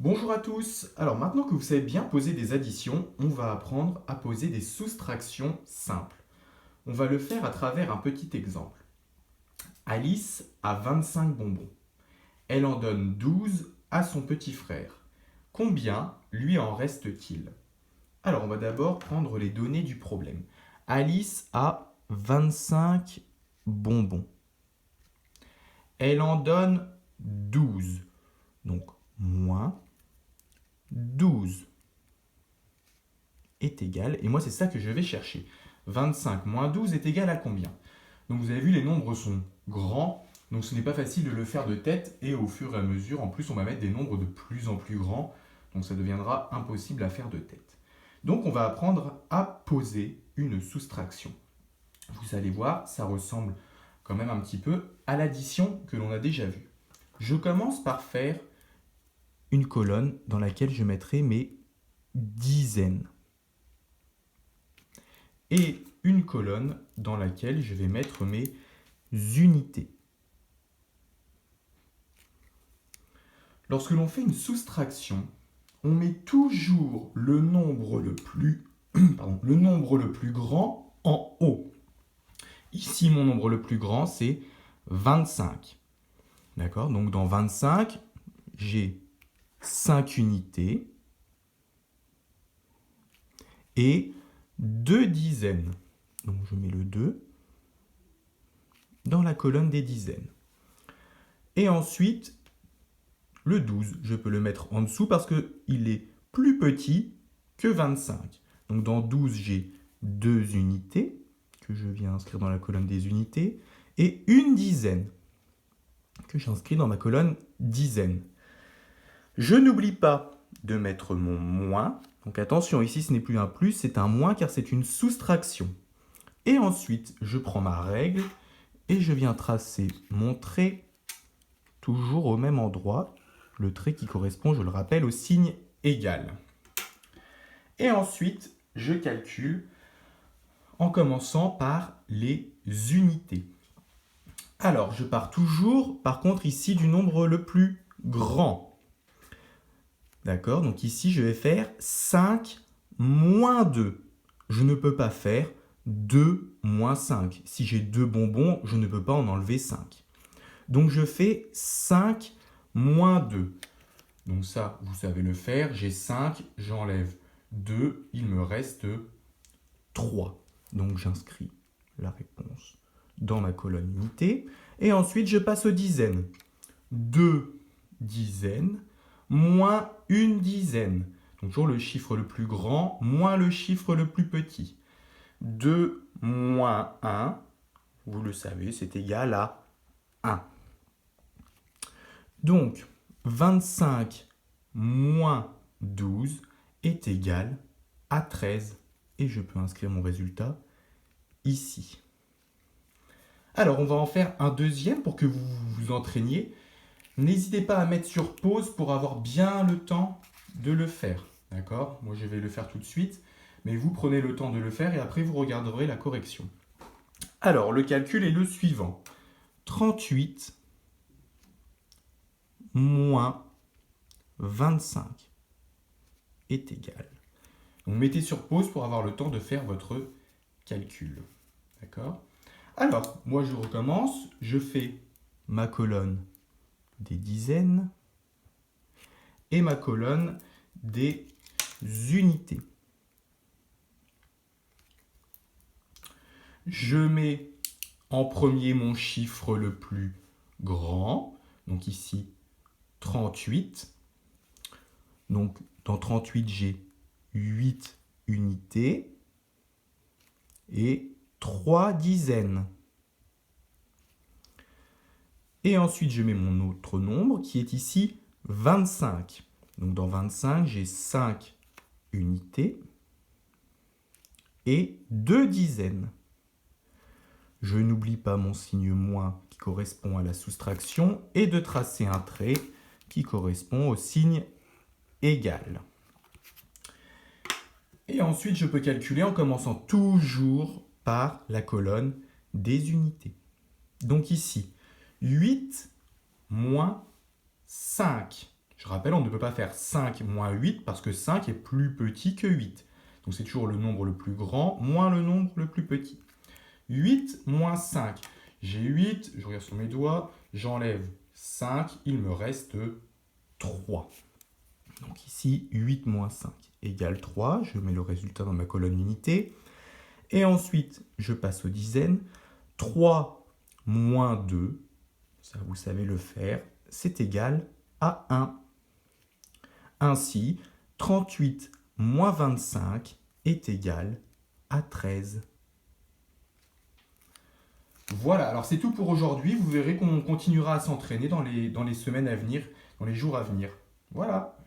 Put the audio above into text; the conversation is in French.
Bonjour à tous. Alors maintenant que vous savez bien poser des additions, on va apprendre à poser des soustractions simples. On va le faire à travers un petit exemple. Alice a 25 bonbons. Elle en donne 12 à son petit frère. Combien lui en reste-t-il? Alors on va d'abord prendre les données du problème. Alice a 25 bonbons. Elle en donne 12. Donc moins 12 est égal, et moi c'est ça que je vais chercher. 25 moins 12 est égal à combien? Donc vous avez vu, les nombres sont grands, donc ce n'est pas facile de le faire de tête, et au fur et à mesure, en plus on va mettre des nombres de plus en plus grands, donc ça deviendra impossible à faire de tête. Donc on va apprendre à poser une soustraction. Vous allez voir, ça ressemble quand même un petit peu à l'addition que l'on a déjà vue. Je commence par faire une colonne dans laquelle je mettrai mes dizaines. Et une colonne dans laquelle je vais mettre mes unités. Lorsque l'on fait une soustraction, on met toujours le nombre le plus, le nombre le plus grand en haut. Ici, mon nombre le plus grand, c'est 25. D'accord? Donc dans 25, j'ai 5 unités et 2 dizaines. Donc je mets le 2 dans la colonne des dizaines. Et ensuite, le 12, je peux le mettre en dessous parce qu'il est plus petit que 25. Donc dans 12, j'ai 2 unités que je viens inscrire dans la colonne des unités et une dizaine que j'inscris dans ma colonne dizaines. Je n'oublie pas de mettre mon moins. Donc attention, ici ce n'est plus un plus, c'est un moins car c'est une soustraction. Et ensuite, je prends ma règle et je viens tracer mon trait toujours au même endroit. Le trait qui correspond, je le rappelle, au signe égal. Et ensuite, je calcule en commençant par les unités. Alors, je pars toujours, par contre, ici, du nombre le plus grand. D'accord? Donc ici, je vais faire 5 moins 2. Je ne peux pas faire 2 moins 5. Si j'ai 2 bonbons, je ne peux pas en enlever 5. Donc je fais 5 moins 2. Donc ça, vous savez le faire. J'ai 5, j'enlève 2, il me reste 3. Donc j'inscris la réponse dans ma colonne unité. Et ensuite, je passe aux dizaines. 2 dizaines moins une dizaine. Donc toujours le chiffre le plus grand moins le chiffre le plus petit. 2 moins 1, vous le savez, c'est égal à 1. Donc, 25 moins 12 est égal à 13. Et je peux inscrire mon résultat ici. Alors, on va en faire un deuxième pour que vous vous entraîniez. N'hésitez pas à mettre sur pause pour avoir bien le temps de le faire. D'accord? Moi, je vais le faire tout de suite. Mais vous prenez le temps de le faire et après, vous regarderez la correction. Alors, le calcul est le suivant. 38 moins 25 est égal. Donc mettez sur pause pour avoir le temps de faire votre calcul. D'accord? Alors, moi je recommence, je fais ma colonne des dizaines et ma colonne des unités. Je mets en premier mon chiffre le plus grand, donc ici 38. Donc dans 38, j'ai 8 unités et 3 dizaines. Et ensuite, je mets mon autre nombre qui est ici 25. Donc dans 25, j'ai 5 unités et 2 dizaines. Je n'oublie pas mon signe moins qui correspond à la soustraction et de tracer un trait qui correspond au signe égal. Et ensuite, je peux calculer en commençant toujours par la colonne des unités. Donc ici, 8 moins 5. Je rappelle, on ne peut pas faire 5 moins 8 parce que 5 est plus petit que 8. Donc c'est toujours le nombre le plus grand moins le nombre le plus petit. 8 moins 5. J'ai 8, je regarde sur mes doigts, j'enlève 5, il me reste 3. Donc ici, 8 moins 5 égale 3. Je mets le résultat dans ma colonne unité. Et ensuite, je passe aux dizaines. 3 moins 2, ça vous savez le faire, c'est égal à 1. Ainsi, 38 moins 25 est égal à 13. Voilà, alors c'est tout pour aujourd'hui. Vous verrez qu'on continuera à s'entraîner dans les semaines à venir, dans les jours à venir. Voilà.